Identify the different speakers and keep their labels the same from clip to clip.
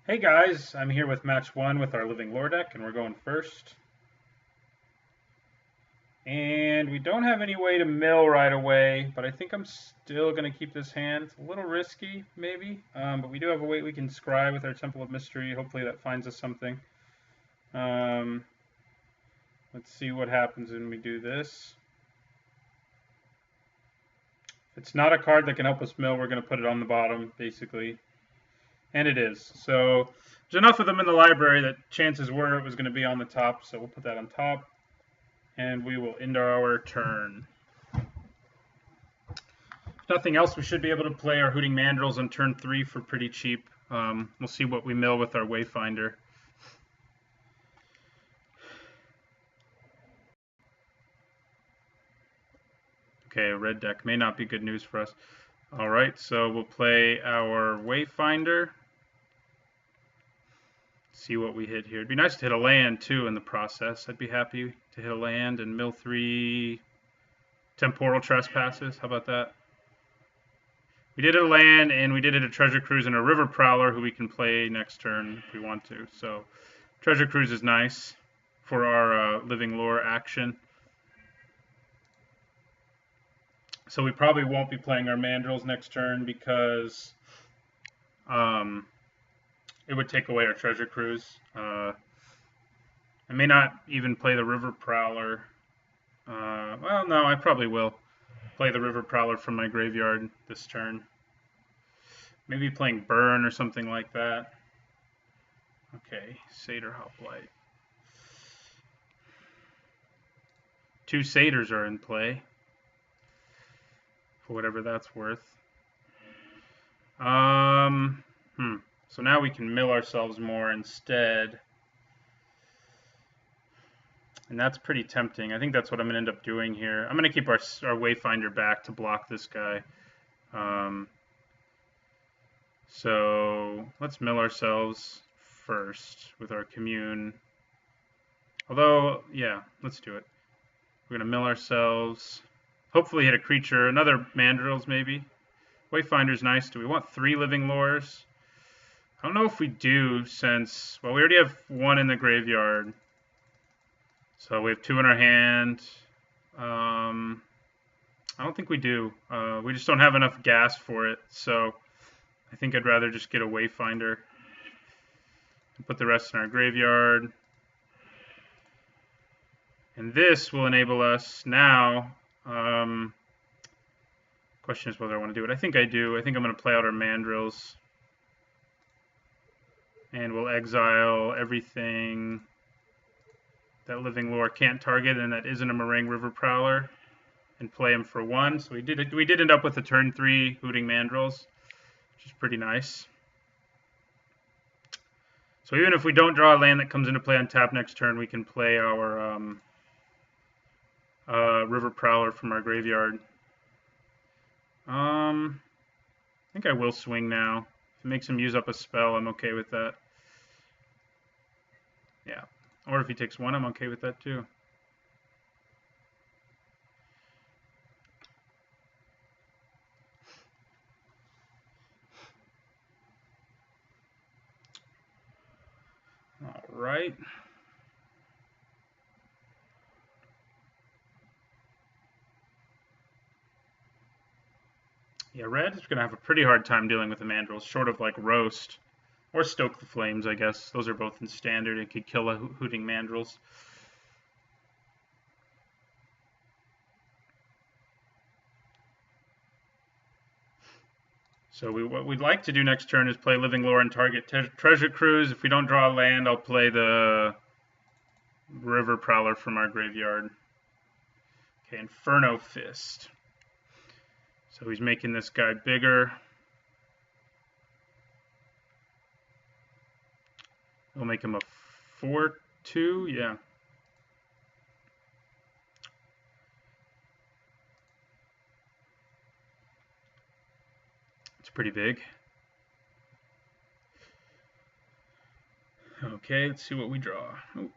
Speaker 1: Hey guys, I'm here with match one with our Living Lore deck, and we're going first. And we don't have any way to mill right away, but I think I'm still going to keep this hand. It's a little risky, maybe, but we do have a way we can scry with our Temple of Mystery. Hopefully that finds us something. Um, let's see what happens when we do this. If it's not a card that can help us mill, we're going to put it on the bottom, basically. And it is. So there's enough of them in the library that chances were it was going to be on the top, so we'll put that on top. And we will end our turn. If nothing else, we should be able to play our Hooting Mandrills on turn 3 for pretty cheap. We'll see what we mill with our Wayfinder. Okay, a red deck may not be good news for us. All right, so we'll play our Wayfinder. See what we hit here. It'd be nice to hit a land, too, in the process. I'd be happy to hit a land and mill 3 Temporal Trespasses. How about that? We did a land, and we did it a Treasure Cruise and a River Prowler, who we can play next turn if we want to. So Treasure Cruise is nice for our Living Lore action. So we probably won't be playing our Mandrills next turn because it would take away our Treasure Cruise. I may not even play the River Prowler. Well, no, I probably will play the River Prowler from my graveyard this turn. Maybe playing Burn or something like that. Okay, Satyr Hoplite. 2 Satyrs are in play, for whatever that's worth. So now we can mill ourselves more instead. And that's pretty tempting. I think that's what I'm going to end up doing here. I'm going to keep our Wayfinder back to block this guy. So let's mill ourselves first with our Commune. Although, yeah, let's do it. We're going to mill ourselves. Hopefully hit a creature. Another Mandrills, maybe. Wayfinder's nice. Do we want 3 Living Lores? I don't know if we do, since, well, we already have 1 in the graveyard. So we have 2 in our hand. I don't think we do. We just don't have enough gas for it. So I think I'd rather just get a Wayfinder and put the rest in our graveyard. And this will enable us now. Question is whether I want to do it. I think I do. I think I'm going to play out our Mandrills. And we'll exile everything that Living Lore can't target and that isn't a Meringue River Prowler, and play him for 1. So we did end up with a turn 3 Hooting Mandrills, which is pretty nice. So even if we don't draw a land that comes into play on tap next turn, we can play our River Prowler from our graveyard. I think I will swing now. If it makes him use up a spell, I'm okay with that. Yeah. Or if he takes 1, I'm okay with that too. All right. Yeah, red is going to have a pretty hard time dealing with the Mandrills, short of like Roast. Or Stoke the Flames, I guess. Those are both in standard. It could kill a Hooting Mandrills. So what we'd like to do next turn is play Living Lore and target Treasure Cruise. If we don't draw a land, I'll play the River Prowler from our graveyard. Okay, Inferno Fist. So he's making this guy bigger. We'll make him a 4/2, yeah. It's pretty big. Okay, let's see what we draw. Oh.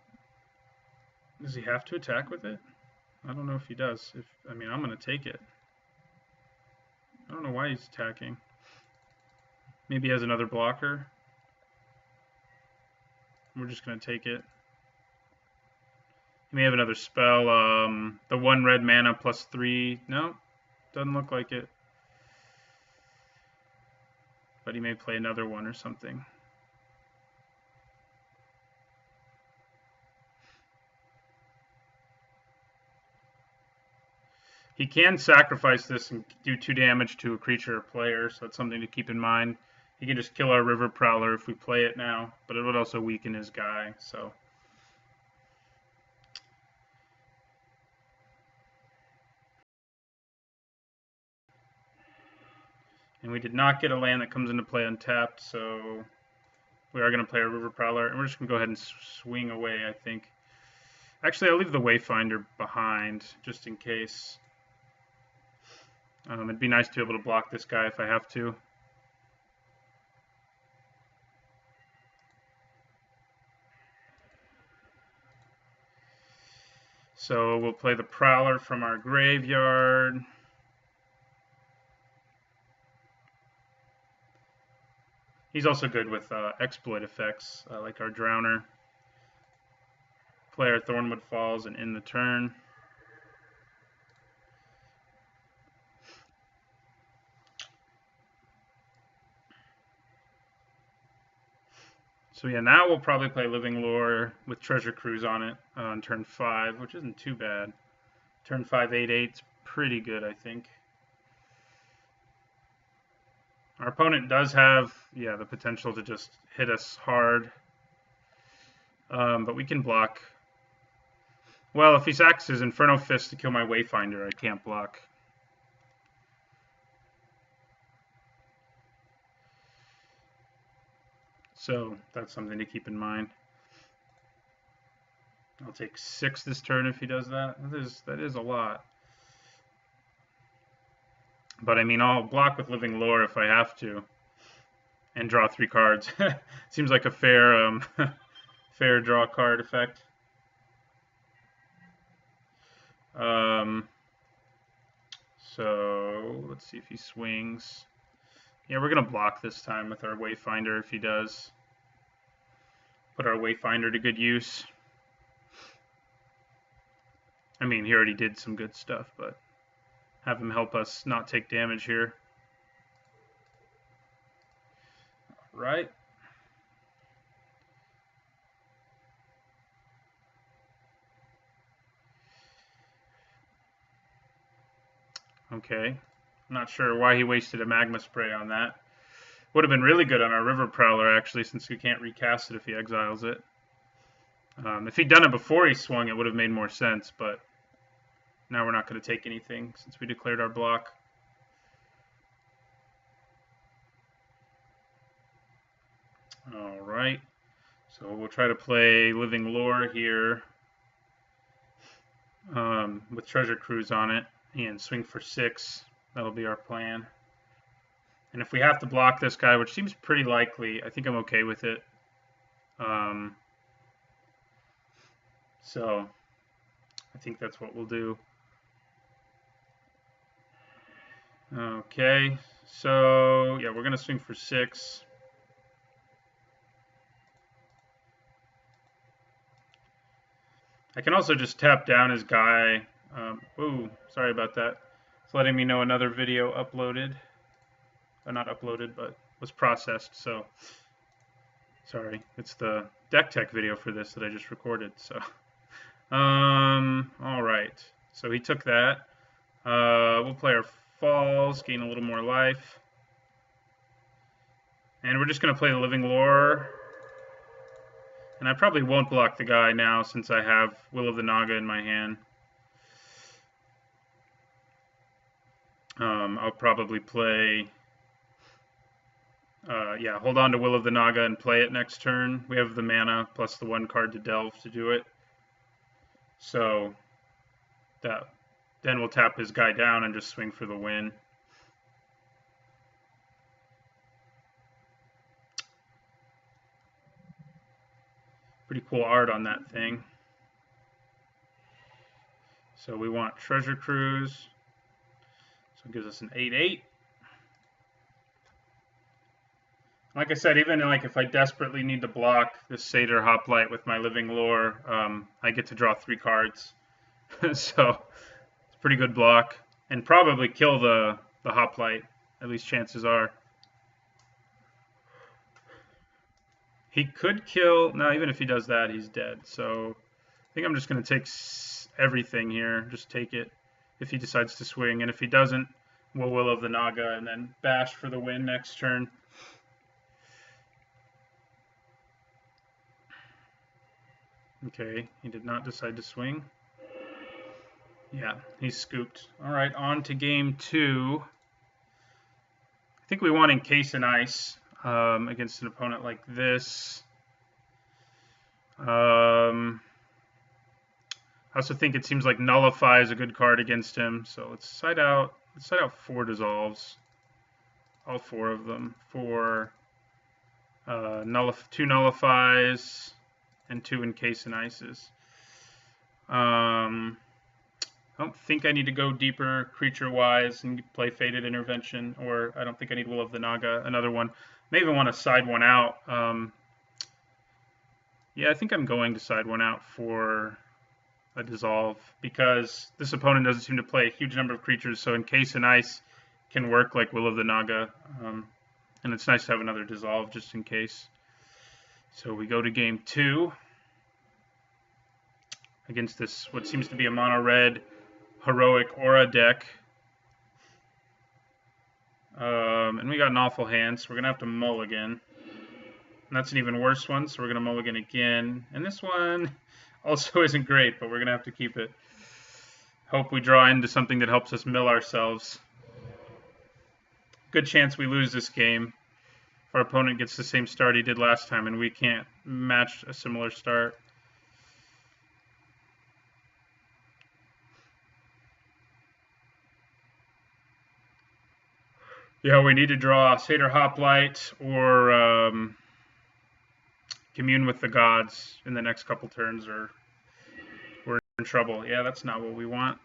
Speaker 1: Does he have to attack with it? I don't know if he does. I mean, I'm going to take it. I don't know why he's attacking. Maybe he has another blocker. We're just going to take it. He may have another spell. The 1 red mana plus 3. No, doesn't look like it. But he may play another one or something. He can sacrifice this and do 2 damage to a creature or player, so that's something to keep in mind. He can just kill our River Prowler if we play it now, but it would also weaken his guy, so. And we did not get a land that comes into play untapped, so we are going to play our River Prowler, and we're just going to go ahead and swing away, I think. Actually, I'll leave the Wayfinder behind, just in case. It'd be nice to be able to block this guy if I have to. So we'll play the Prowler from our graveyard. He's also good with exploit effects, like our Drowner. Play our Thornwood Falls and end the turn. So yeah, now we'll probably play Living Lore with Treasure Cruise on it on turn 5, which isn't too bad. Turn 5, 8/8's pretty good, I think. Our opponent does have, the potential to just hit us hard. But we can block. Well, if he sacks his Inferno Fist to kill my Wayfinder, I can't block. So that's something to keep in mind. I'll take 6 this turn if he does that. That is a lot. But I mean, I'll block with Living Lore if I have to, and draw 3 cards. Seems like a fair, fair draw card effect. So let's see if he swings. Yeah, we're gonna block this time with our Wayfinder if he does. Put our Wayfinder to good use. I mean, he already did some good stuff, but have him help us not take damage here. All right. Okay. I'm not sure why he wasted a Magma Spray on that. Would have been really good on our River Prowler, actually, since we can't recast it if he exiles it. If he'd done it before he swung, it would have made more sense, but now we're not going to take anything since we declared our block. All right. So we'll try to play Living Lore here with Treasure Cruise on it and swing for 6. That'll be our plan. And if we have to block this guy, which seems pretty likely, I think I'm okay with it. So I think that's what we'll do. Okay, so yeah, we're going to swing for 6. I can also just tap down his guy. Ooh, sorry about that. It's letting me know another video uploaded. Not uploaded, but was processed, so sorry. It's the deck tech video for this that I just recorded, so. All right. So he took that. We'll play our Falls, gain a little more life. And we're just going to play the Living Lore. And I probably won't block the guy now since I have Will of the Naga in my hand. I'll probably play... hold on to Will of the Naga and play it next turn. We have the mana plus the 1 card to delve to do it. So then we'll tap his guy down and just swing for the win. Pretty cool art on that thing. So we want Treasure Cruise. So it gives us an 8/8. Like I said, even like if I desperately need to block this Satyr Hoplite with my Living Lore, I get to draw 3 cards. So it's a pretty good block. And probably kill the Hoplite, at least chances are. He could kill... No, even if he does that, he's dead. So I think I'm just going to take everything here. Just take it if he decides to swing. And if he doesn't, we'll Will of the Naga and then bash for the win next turn. Okay, he did not decide to swing. Yeah, he's scooped. All right, on to game 2. I think we want Encase in Ice against an opponent like this. I also think it seems like Nullify is a good card against him. So let's side out 4 dissolves. All 4 of them. 4 2 nullifies and 2 Encase in Ices. I don't think I need to go deeper creature-wise and play Fated Intervention, or I don't think I need Will of the Naga, another one. May even want to side one out. Yeah, I think I'm going to side one out for a dissolve, because this opponent doesn't seem to play a huge number of creatures, so Encase in Ice can work like Will of the Naga, and it's nice to have another dissolve just in case. So we go to game 2 against this, what seems to be a mono-red Heroic Aura deck. And we got an awful hand, so we're going to have to mulligan. And that's an even worse one, so we're going to mulligan again. And this one also isn't great, but we're going to have to keep it. Hope we draw into something that helps us mill ourselves. Good chance we lose this game if our opponent gets the same start he did last time and we can't match a similar start. Yeah, we need to draw Satyr Hoplite or Commune with the Gods in the next couple turns, or we're in trouble. Yeah, that's not what we want.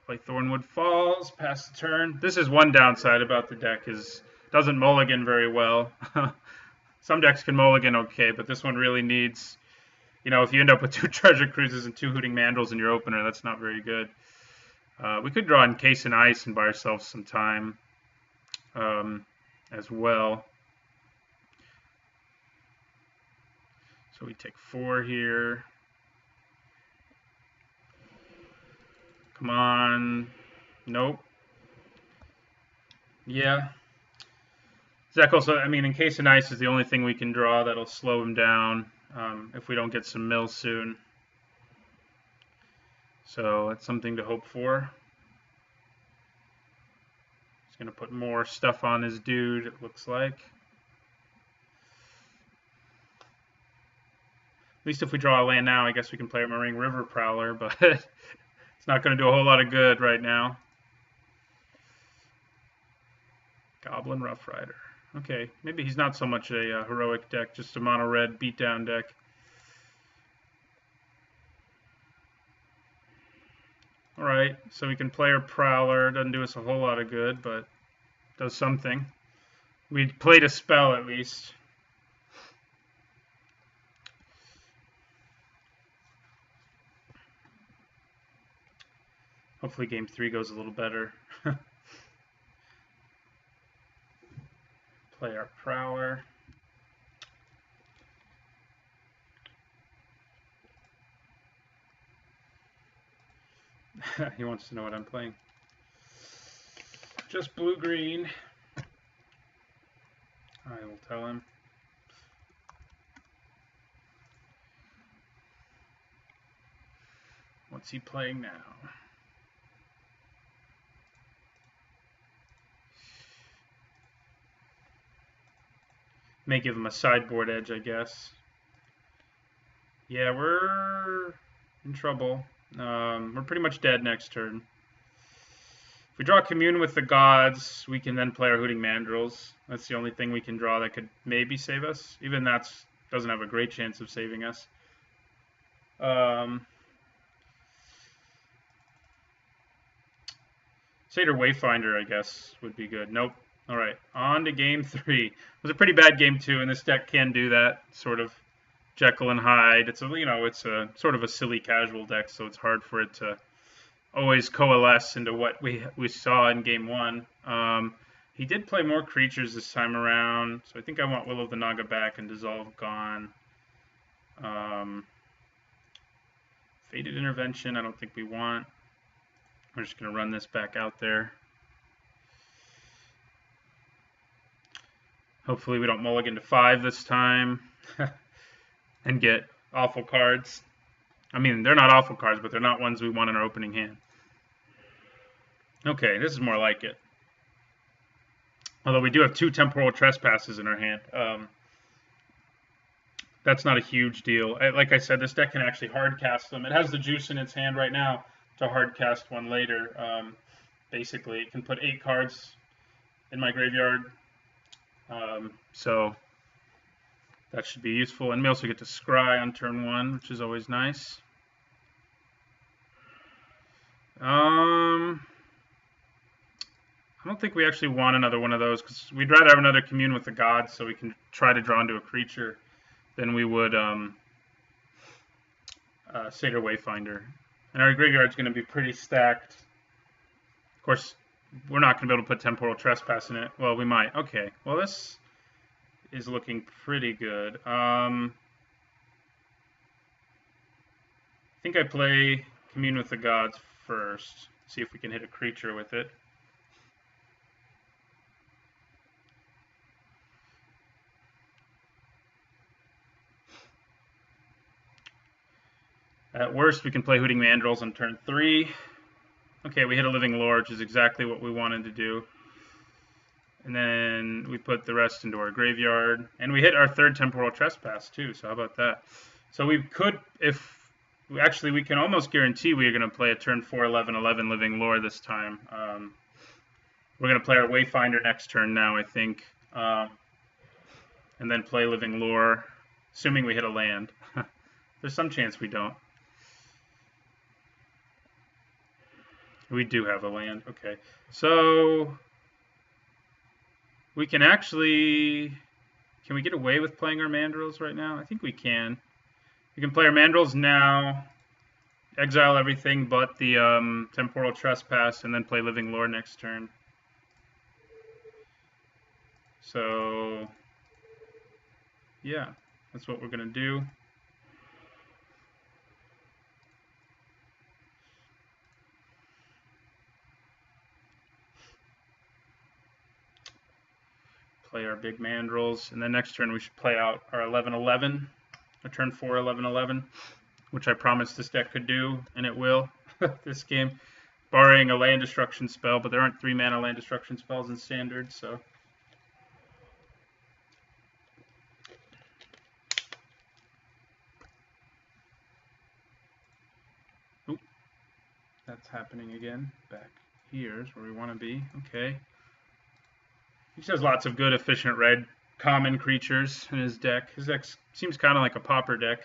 Speaker 1: Play Thornwood Falls, pass the turn. This is one downside about the deck, is it doesn't mulligan very well. Some decks can mulligan okay, but this one really needs, if you end up with 2 Treasure Cruises and 2 Hooting Mandrills in your opener, that's not very good. We could draw Encase in Ice and buy ourselves some time as well. So we take 4 here. Come on. Nope. Yeah. Zach also, Encase in Ice is the only thing we can draw that'll slow him down if we don't get some mills soon. So that's something to hope for. He's going to put more stuff on his dude, it looks like. At least if we draw a land now, I guess we can play a Marine River Prowler, but it's not going to do a whole lot of good right now. Goblin Rough Rider. Okay, maybe he's not so much a heroic deck, just a mono-red beatdown deck. Alright, so we can play our Prowler. Doesn't do us a whole lot of good, but does something. We played a spell at least. Hopefully game 3 goes a little better. Play our Prowler. He wants to know what I'm playing. Just blue-green. I will tell him. What's he playing now? May give him a sideboard edge, I guess. Yeah, we're in trouble. We're pretty much dead next turn. If we draw Commune with the Gods, we can then play our Hooting Mandrills. That's the only thing we can draw that could maybe save us. Even that doesn't have a great chance of saving us. Satyr Wayfinder, I guess, would be good. Nope. All right, on to game 3. It was a pretty bad game 2, and this deck can do that sort of Jekyll and Hyde. It's a it's a sort of a silly casual deck, so it's hard for it to always coalesce into what we saw in game 1. He did play more creatures this time around, so I think I want Will of the Naga back and Dissolve gone. Fated Intervention, I don't think we want. We're just going to run this back out there. Hopefully we don't mulligan to 5 this time and get awful cards. I mean, they're not awful cards, but they're not ones we want in our opening hand. Okay, this is more like it. Although we do have 2 Temporal Trespasses in our hand. That's not a huge deal. Like I said, this deck can actually hard cast them. It has the juice in its hand right now to hard cast one later. Basically, it can put 8 cards in my graveyard. So that should be useful. And we also get to scry on turn 1, which is always nice. I don't think we actually want another one of those, because we'd rather have another Commune with the Gods so we can try to draw into a creature than we would Satyr Wayfinder. And our graveyard's going to be pretty stacked. Of course, we're not going to be able to put Temporal Trespass in it. Well, we might. Okay. Well, this is looking pretty good. I think I play Commune with the Gods first. See if we can hit a creature with it. At worst, we can play Hooting Mandrills on turn 3. Okay, we hit a Living Lore, which is exactly what we wanted to do. And then we put the rest into our graveyard. And we hit our 3rd Temporal Trespass, too, so how about that? So we could, actually, we can almost guarantee we're going to play a turn 4, 11/11 Living Lore this time. We're going to play our Wayfinder next turn now, I think. And then play Living Lore, assuming we hit a land. There's some chance we don't. We do have a land. Okay. So we can actually... Can we get away with playing our Mandrills right now? I think we can. We can play our Mandrills now, exile everything but the Temporal Trespass, and then play Living Lore next turn. So, yeah, that's what we're going to do. Play our big Mandrills, and then next turn we should play out our 11/11, a turn 4 11/11, which I promised this deck could do, and it will this game, barring a land destruction spell, but there aren't 3-mana land destruction spells in Standard, so. Oop, that's happening again. Back here's where we want to be. Okay. He has lots of good, efficient red common creatures in his deck. His deck seems kind of like a pauper deck.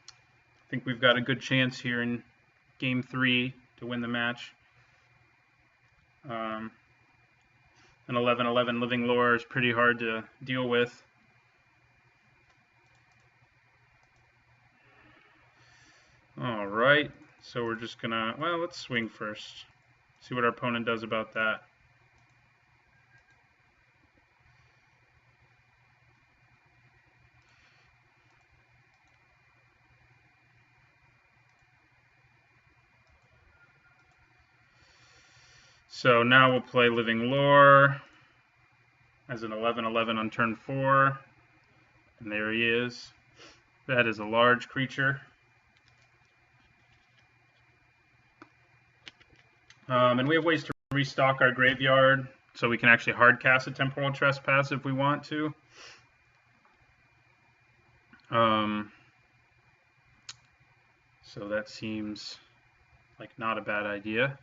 Speaker 1: I think we've got a good chance here in game 3 to win the match. An 11/11 Living Lore is pretty hard to deal with. All right. So we're just gonna, well, let's swing first. See what our opponent does about that. So now we'll play Living Lore as an 11/11 on turn 4. And there he is. That is a large creature. And we have ways to restock our graveyard, so we can actually hard cast a Temporal Trespass if we want to. So that seems like not a bad idea.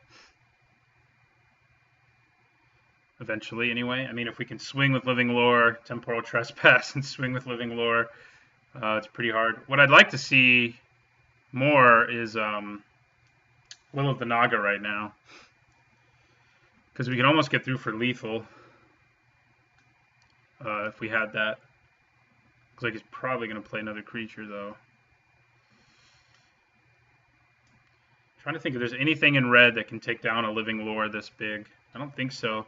Speaker 1: Eventually, anyway. I mean, if we can swing with Living Lore, Temporal Trespass, and swing with Living Lore, it's pretty hard. What I'd like to see more is Will of the Naga right now. Because we can almost get through for lethal. If we had that. Looks like he's probably going to play another creature, though. Trying to think if there's anything in red that can take down a Living Lore this big. I don't think so.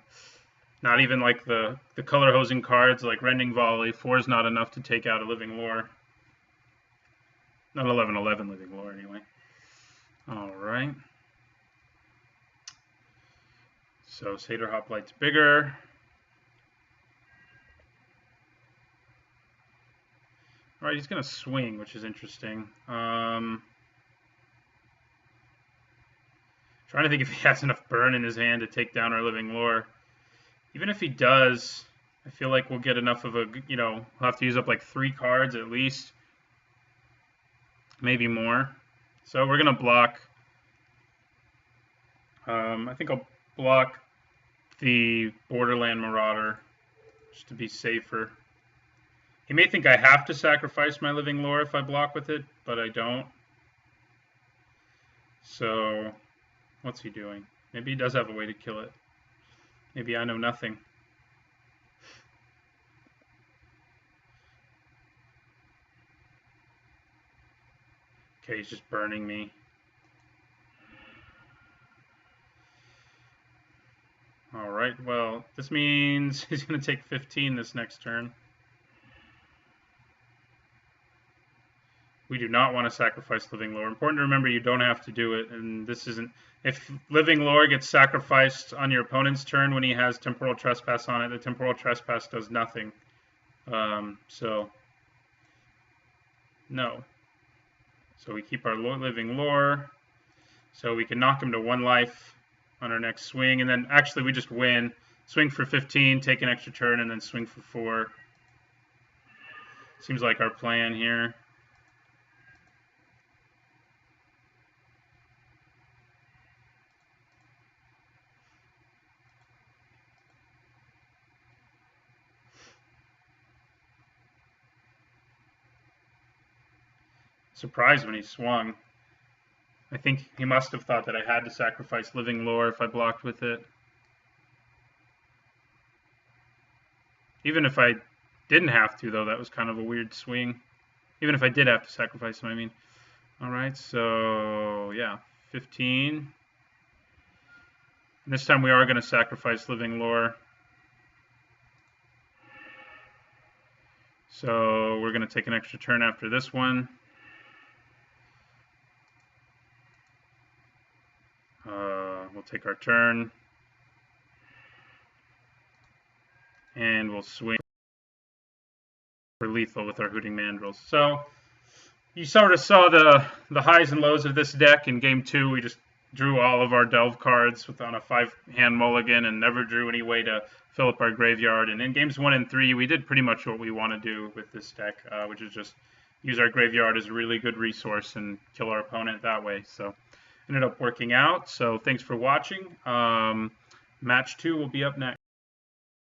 Speaker 1: Not even like the color hosing cards like Rending Volley. 4 is not enough to take out a Living Lore. Not 11/11 Living Lore, anyway. Alright. So Satyr Hoplite's bigger. Alright, he's going to swing, which is interesting. Trying to think if he has enough burn in his hand to take down our Living Lore. Even if he does, I feel like we'll get enough of a, we'll have to use up like 3 cards at least. Maybe more. So we're going to block. I think I'll block the Borderland Marauder just to be safer. He may think I have to sacrifice my Living Lore if I block with it, but I don't. So, what's he doing? Maybe he does have a way to kill it. Maybe I know nothing. Okay, he's just burning me. Alright, well, this means he's going to take 15 this next turn. We do not want to sacrifice Living Lore. Important to remember you don't have to do it, and this isn't... If Living Lore gets sacrificed on your opponent's turn when he has Temporal Trespass on it, the Temporal Trespass does nothing. So, no. So we keep our Living Lore, so we can knock him to 1 life on our next swing, and then actually we just win. Swing for 15, take an extra turn, and then swing for 4. Seems like our plan here. Surprised when he swung. I think he must have thought that I had to sacrifice Living Lore if I blocked with it. Even if I didn't have to, though, that was kind of a weird swing. Even if I did have to sacrifice him, I mean. Alright, so, yeah, 15. And this time we are going to sacrifice Living Lore. So we're going to take an extra turn after this one. We'll take our turn. And we'll swing for lethal with our Hooting Mandrills. So you sort of saw the highs and lows of this deck. In Game 2, we just drew all of our Delve cards on a 5-hand mulligan and never drew any way to fill up our graveyard. And in Games 1 and 3, we did pretty much what we want to do with this deck, which is just use our graveyard as a really good resource and kill our opponent that way. So ended up working out. So thanks for watching. Match 2 will be up next.